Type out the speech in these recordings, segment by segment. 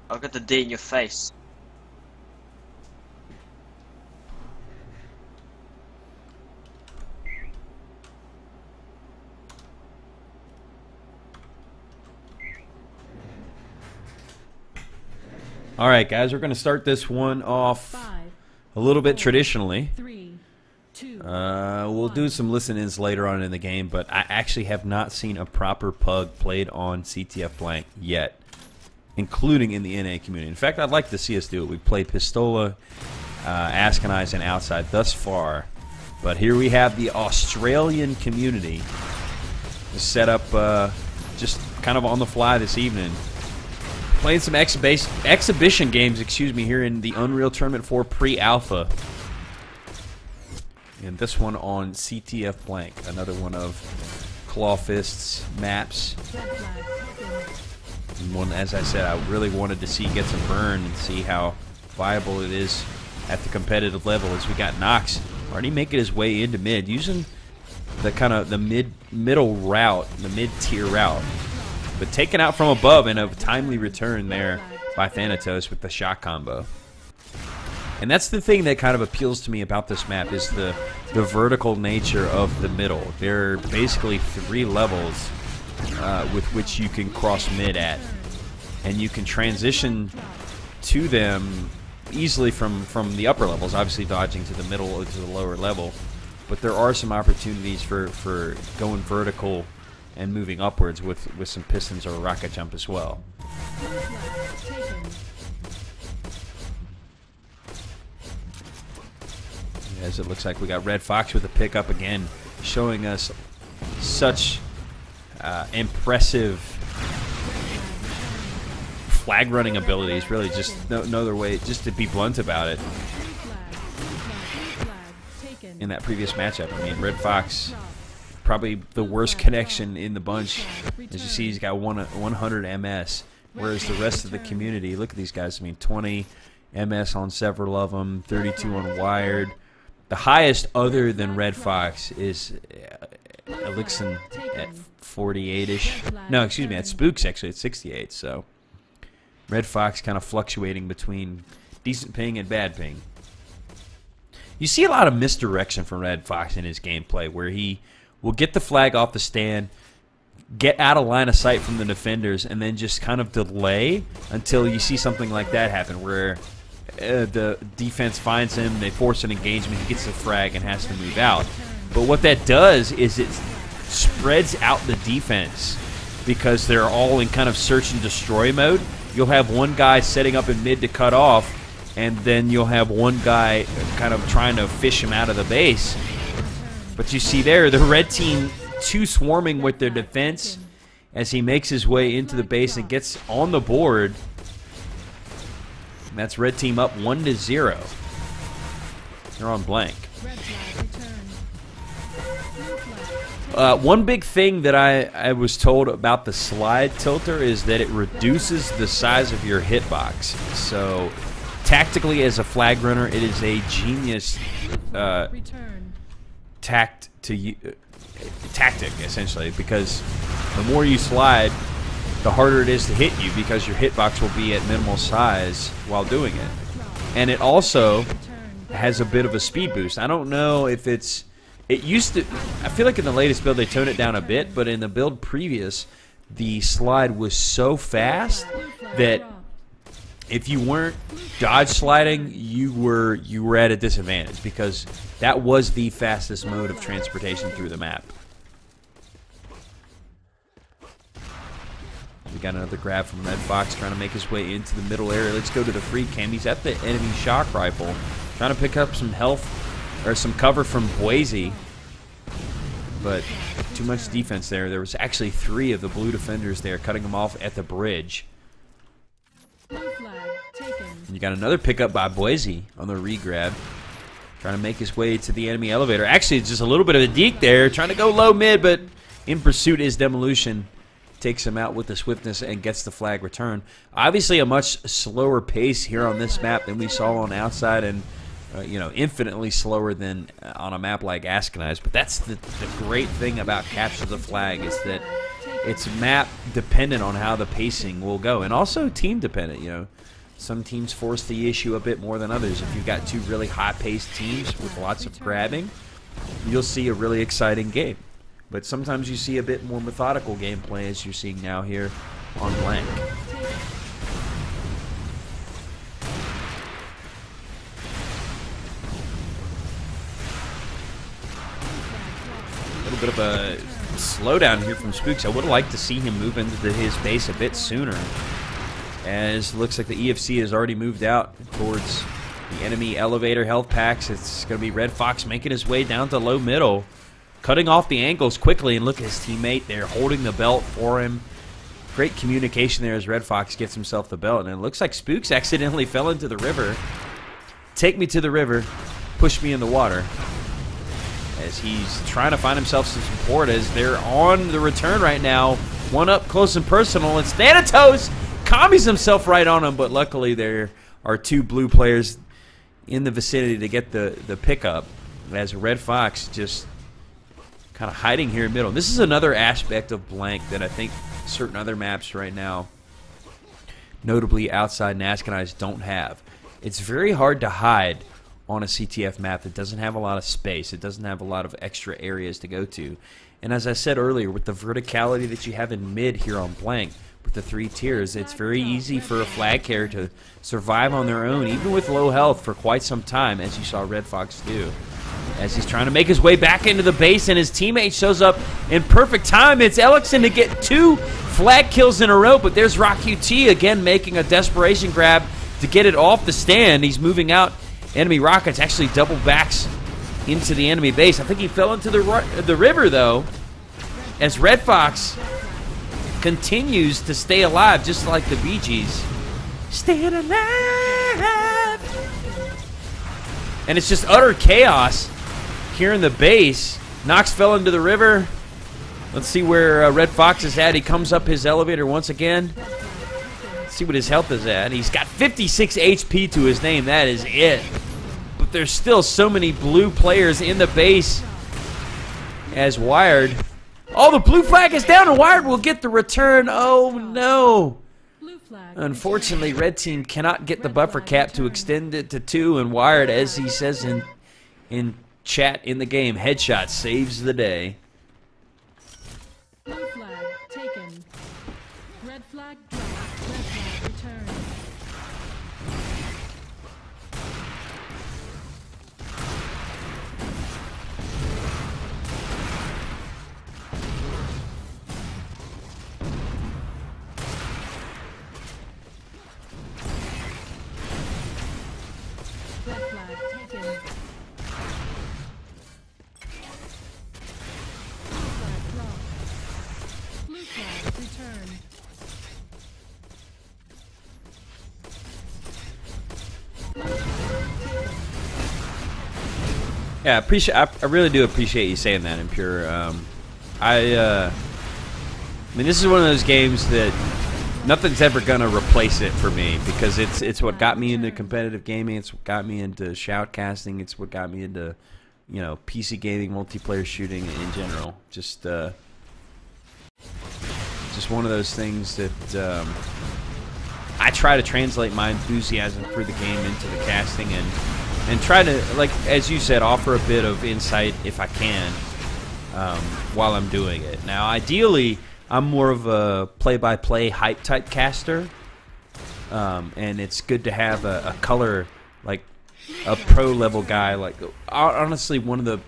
I'll get the D in your face. All right, guys, we're going to start this one off a little bit traditionally. We'll do some listen-ins later on in the game, but I actually have not seen a proper PUG played on CTF-Blank yet, including in the NA community. In fact, I'd like to see us do it. We've played Pistola, Askanize, and Outside thus far, but here we have the Australian community set up just kind of on the fly this evening. Playing some exhibition games, here in the Unreal Tournament 4 pre-alpha. And this one on CTF-Blank, another one of Clawfist's maps. And one, as I said, I really wanted to see get some burn and see how viable it is at the competitive level. As we got Nox already making his way into mid, using the kind of the middle route, the mid-tier route. But taken out from above and a timely return there by Thanatos with the shot combo. And that's the thing that kind of appeals to me about this map is the vertical nature of the middle. There are basically 3 levels with which you can cross mid at. And you can transition to them easily from the upper levels, obviously dodging to the middle or to the lower level. But there are some opportunities for going vertical and moving upwards with some pistons or a rocket jump as well. As it looks like we got Red Fox with a pickup again, showing us such impressive flag running abilities. Really, just no other way, just to be blunt about it. In that previous matchup, I mean, Red Fox, probably the worst connection in the bunch. As you see, he's got 100 MS, whereas the rest of the community, look at these guys. I mean, 20 MS on several of them, 32 on Wired. The highest other than Red Fox is Elixir at 48-ish. No, excuse me, at Spooks actually at 68. So Red Fox kind of fluctuating between decent ping and bad ping. You see a lot of misdirection from Red Fox in his gameplay, where he will get the flag off the stand, get out of line of sight from the defenders, and then just kind of delay until you see something like that happen, where the defense finds him, they force an engagement, he gets the frag and has to move out. But what that does is it spreads out the defense because they're all in kind of search and destroy mode. You'll have one guy setting up in mid to cut off, and then you'll have one guy kind of trying to fish him out of the base. But you see there, the red team too swarming with their defense as he makes his way into the base and gets on the board. And that's red team up 1-0. They're on blank. One big thing that I was told about the slide tilter is that it reduces the size of your hitbox. So tactically, as a flag runner, it is a genius tactic essentially, because the more you slide, the harder it is to hit you because your hitbox will be at minimal size while doing it. And it also has a bit of a speed boost. I don't know if it used to, I feel like in the latest build they toned it down a bit, but in the build previous, the slide was so fast that if you weren't dodge sliding, you were at a disadvantage, because that was the fastest mode of transportation through the map. We got another grab from Red Fox trying to make his way into the middle area. Let's go to the free cam. He's at the enemy shock rifle, trying to pick up some health or some cover from Boise, but too much defense there. There was actually 3 of the blue defenders there, cutting them off at the bridge. And you got another pickup by Boise on the re-grab, trying to make his way to the enemy elevator. Actually, it's just a little bit of a deke there, trying to go low mid, but in pursuit is Demolition. Takes him out with the swiftness and gets the flag return. Obviously a much slower pace here on this map than we saw on Outside, and you know, infinitely slower than on a map like Askanize. But that's the great thing about Capture the Flag, is that it's map dependent on how the pacing will go, and also team dependent. You know, some teams force the issue a bit more than others. If you've got two really high-paced teams with lots of grabbing, you'll see a really exciting game. But sometimes you see a bit more methodical gameplay, as you're seeing now here on Blank. A little bit of a slowdown here from Spooks. I would have liked to see him move into his base a bit sooner, as it looks like the EFC has already moved out towards the enemy elevator health packs. It's going to be Red Fox making his way down to low middle, cutting off the angles quickly, and look at his teammate there holding the belt for him. Great communication there as Red Fox gets himself the belt, and it looks like Spooks accidentally fell into the river. Take me to the river, push me in the water, as he's trying to find himself some support as they're on the return right now. One up close and personal. It's Thanatos. Commies himself right on him, but luckily there are two blue players in the vicinity to get the pickup, as Red Fox just kind of hiding here in middle. This is another aspect of Blank that I think certain other maps right now, notably outside Nascanize, don't have. It's very hard to hide on a CTF map that doesn't have a lot of space. It doesn't have a lot of extra areas to go to. And as I said earlier, with the verticality that you have in mid here on Blank, with the 3 tiers, it's very easy for a flag carrier to survive on their own, even with low health, for quite some time, as you saw Red Fox do. As he's trying to make his way back into the base, and his teammate shows up in perfect time. It's Elixon to get 2 flag kills in a row, but there's Rock UT again making a desperation grab to get it off the stand. He's moving out enemy rockets, actually double backs into the enemy base. I think he fell into the river, though, as Red Fox continues to stay alive, just like the Bee Gees. Staying alive! And it's just utter chaos here in the base. Knox fell into the river. Let's see where Red Fox is at. He comes up his elevator once again. Let's see what his health is at. He's got 56 HP to his name. That is it. But there's still so many blue players in the base, as Wired. Oh, the blue flag is down, and Wired will get the return. Oh, no. Unfortunately, Red Team cannot get the buffer cap to extend it to 2, and Wired, as he says in chat in the game, headshot saves the day. Blue flag taken. Red flag dropped. Red flag returned. Red flag taken. Blue flag dropped. Blue flag returned. Yeah, I really do appreciate you saying that, Impure. I mean, this is one of those games that nothing's ever gonna replace it for me, because it's what got me into competitive gaming. It's what got me into shoutcasting. It's what got me into, you know, PC gaming, multiplayer shooting in general. Just one of those things that I try to translate my enthusiasm for the game into the casting, and try to, like as you said, offer a bit of insight if I can while I'm doing it. Now, ideally, I'm more of a play-by-play hype type caster, and it's good to have a color, like a pro level guy. Like, honestly, one of the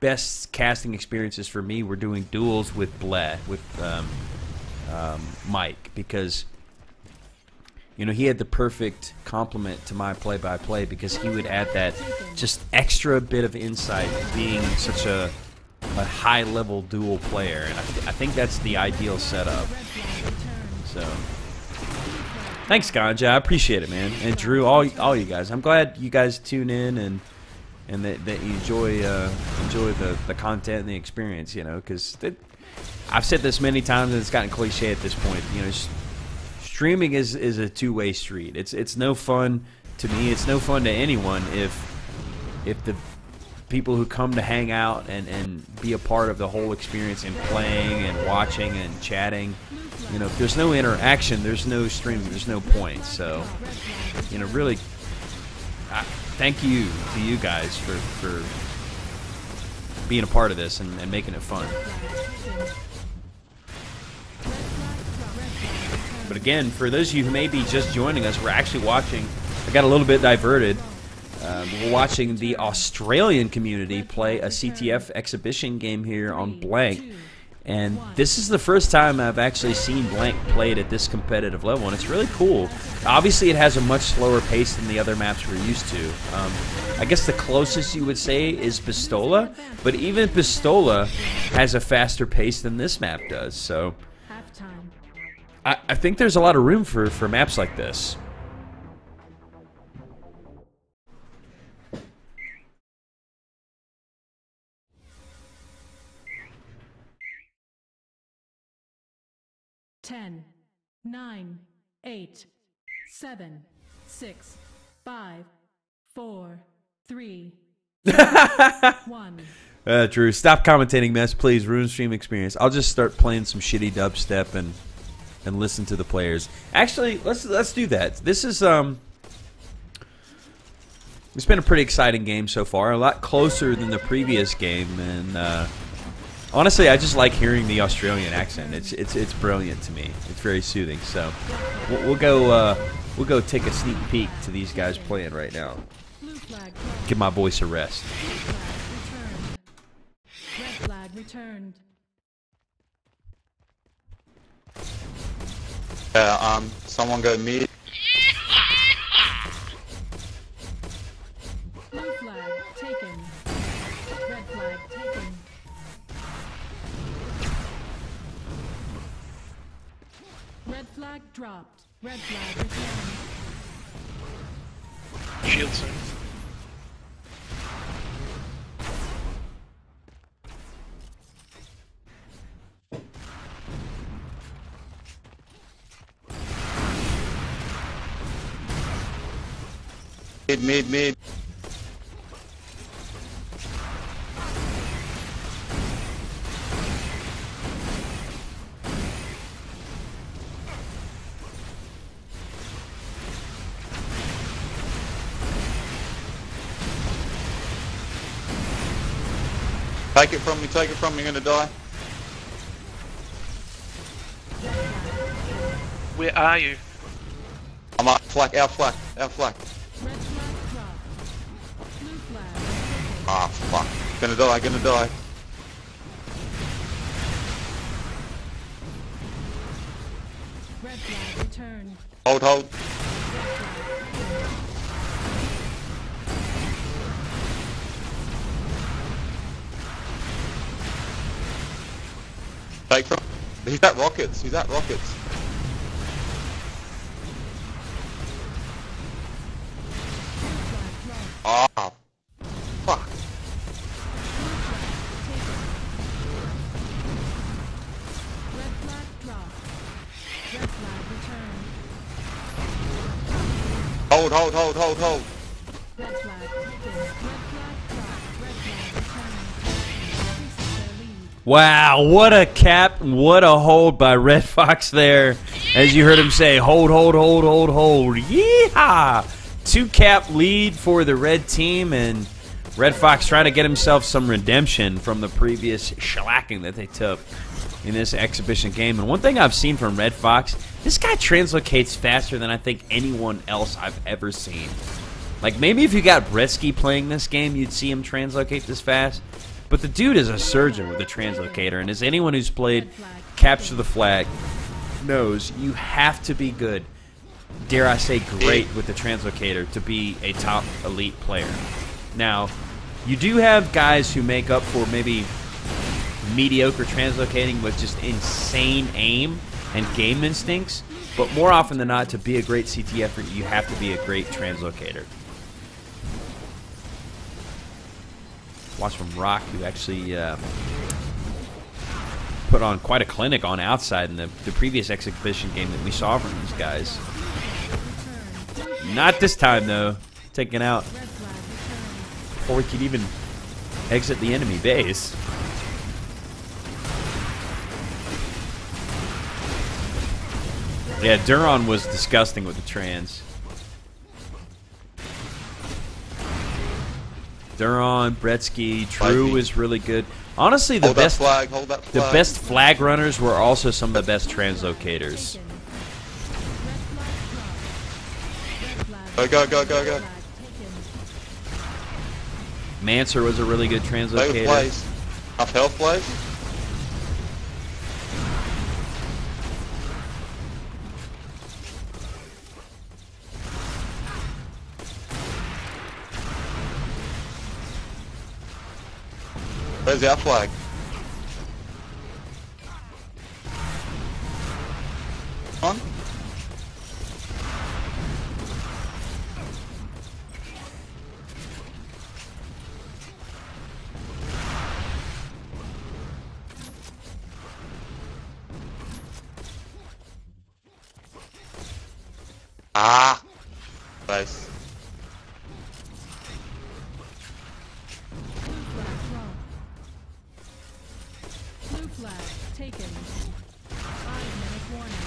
best casting experiences for me were doing duels with Bleh, with Mike, because, you know, he had the perfect complement to my play-by-play, because he would add that just extra bit of insight, being such a high-level dual player, and I think that's the ideal setup. So, thanks, Ganja. I appreciate it, man. And Drew, all you guys. I'm glad you guys tune in and that you enjoy the content and the experience. You know, because I've said this many times, and it's gotten cliche at this point. You know, streaming is a two-way street. It's no fun to me. It's no fun to anyone if people who come to hang out and be a part of the whole experience and playing and watching and chatting. You know, if there's no interaction, there's no streaming, there's no point. So, you know, really, thank you to you guys for being a part of this and making it fun. But again, for those of you who may be just joining us, we're actually watching. I got a little bit diverted. We're watching the Australian community play a CTF exhibition game here on Blank. And this is the first time I've actually seen Blank played at this competitive level, and it's really cool. Obviously, it has a much slower pace than the other maps we're used to. I guess the closest you would say is Pistola, but even Pistola has a faster pace than this map does. So I think there's a lot of room for maps like this. Ten, 9, 8, 7, 6, 5, 4, 3, 1. Drew, stop commentating mess, please. Ruin stream experience. I'll just start playing some shitty dubstep and listen to the players. Actually, let's do that. This is it's been a pretty exciting game so far. A lot closer than the previous game, and honestly, I just like hearing the Australian accent. It's brilliant to me. It's very soothing. So we'll go take a sneak peek to these guys playing right now. Give my voice a rest. Red flag returned. Someone go mid. Blue flag taken. Red flag taken. Red flag dropped. Red flag returned. Shield soon. Mid. Take it from me, you're gonna die. Where are you? I'm up, flak, our flak. Red flag dropped. Blue flag. Ah, fuck. Gonna die. Red flag returned. Hold. Take from. He's at rockets. Ah, fuck. Red flag dropped. Red flag returned. Hold. Red flag taken. Red flag dropped. Red flag returned. Increases their lead. Wow, what a cap, what a hold by Red Fox there. As you heard him say, hold. Yeehaw! 2-cap lead for the red team, and Red Fox trying to get himself some redemption from the previous shellacking that they took in this exhibition game. And one thing I've seen from Red Fox, this guy translocates faster than I think anyone else I've ever seen. Like, maybe if you got Bretsky playing this game, you'd see him translocate this fast. But the dude is a surgeon with a translocator, and as anyone who's played Capture the Flag knows, you have to be good, dare I say great, with the translocator to be a top elite player. Now, you do have guys who make up for maybe mediocre translocating with just insane aim and game instincts, but more often than not, to be a great CTF, you have to be a great translocator. Watch from Rock, who actually put on quite a clinic on outside in the previous exhibition game that we saw from these guys. Not this time, though. Taken out before we could even exit the enemy base. Yeah, Duron was disgusting with the trans. Duron, Bretsky, Drew is really good. Honestly, the Hold best that flag, hold that the flag. best flag runners were also some of the best translocators. Go, go, go, go, go. Manser was a really good Stay with translocator. Blaze. Off health, Blaze. Where's our flag? On? Ah! Nice. Blue flag taken. 5-minute warning.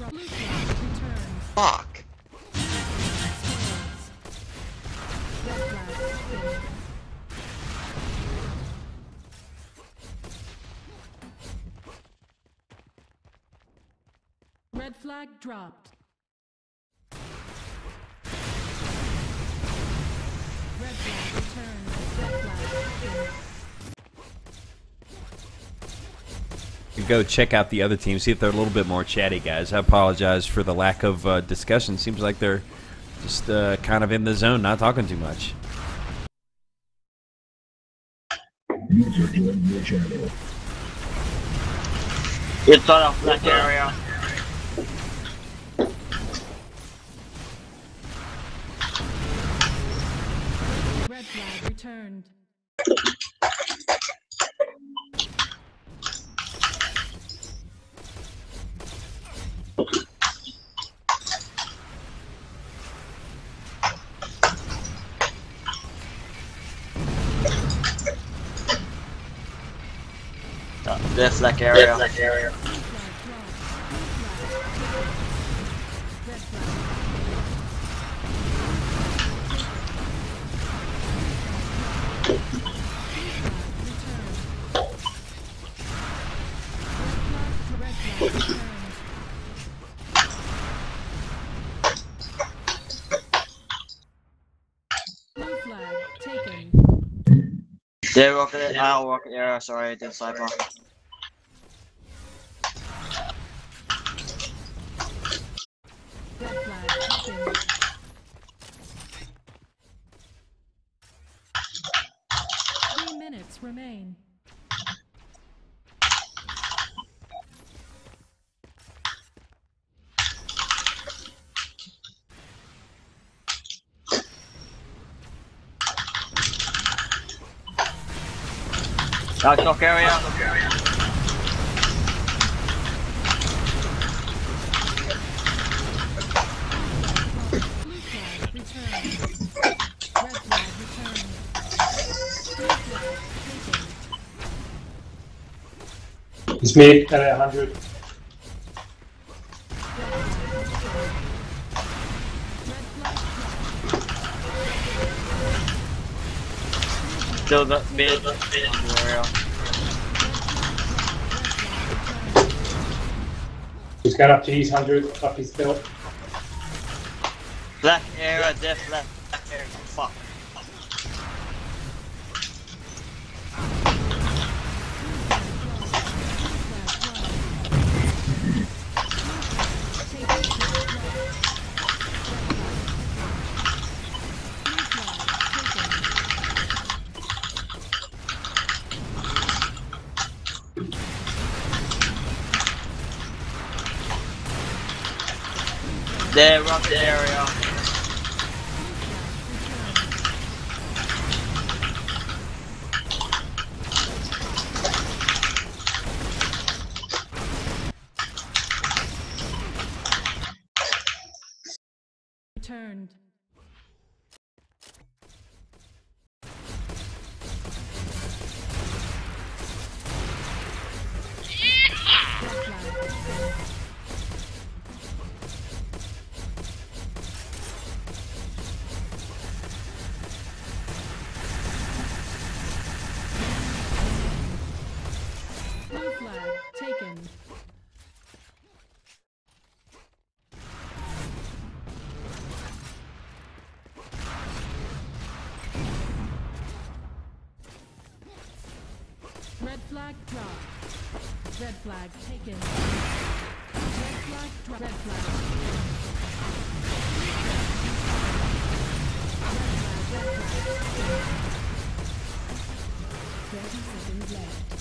Blue flag returns. Fuck! Red flag taken. Red flag dropped. Red flag returns. Red flag taken. You go check out the other team, see if they're a little bit more chatty, guys. I apologize for the lack of discussion. Seems like they're just kind of in the zone, not talking too much. It's out of black area. Red flag returned. Left black area. Blue flag dropped. Blue flag. Red flag. Red flag returned. Blue flag taken. They walk it. I walk area. Sorry, the sniper. Red flag taken. Three minutes remain. Knock area. Blue flag returned. Red flag returned. Blue flag taken. It's me at 100. Red flag dropped. Still the mid area. He's got up to his 100, up his belt. Black area, death black area. Fuck. They run the area. returned. flag taken. Red flag, red flag taken. Red flag taken. 30 seconds left.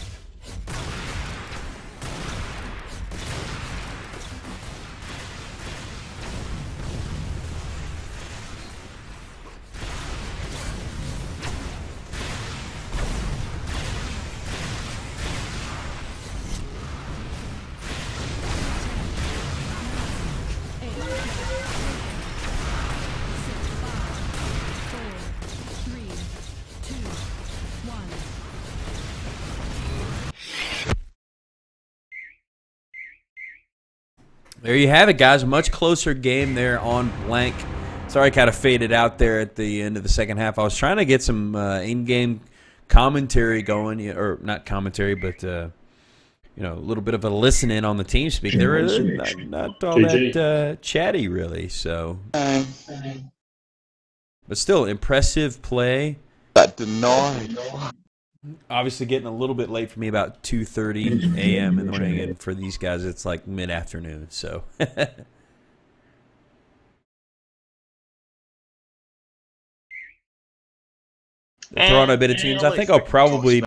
There you have it, guys. A much closer game there on Blank. Sorry I kind of faded out there at the end of the second half. I was trying to get some in-game commentary going, or not commentary, but you know, a little bit of a listen-in on the team speak. They were not all that chatty, really. So, but still, impressive play. That denied. Obviously getting a little bit late for me, about 2:30 a.m. in the morning, and for these guys it's like mid-afternoon. So throwing a bit of teams. I think I'll probably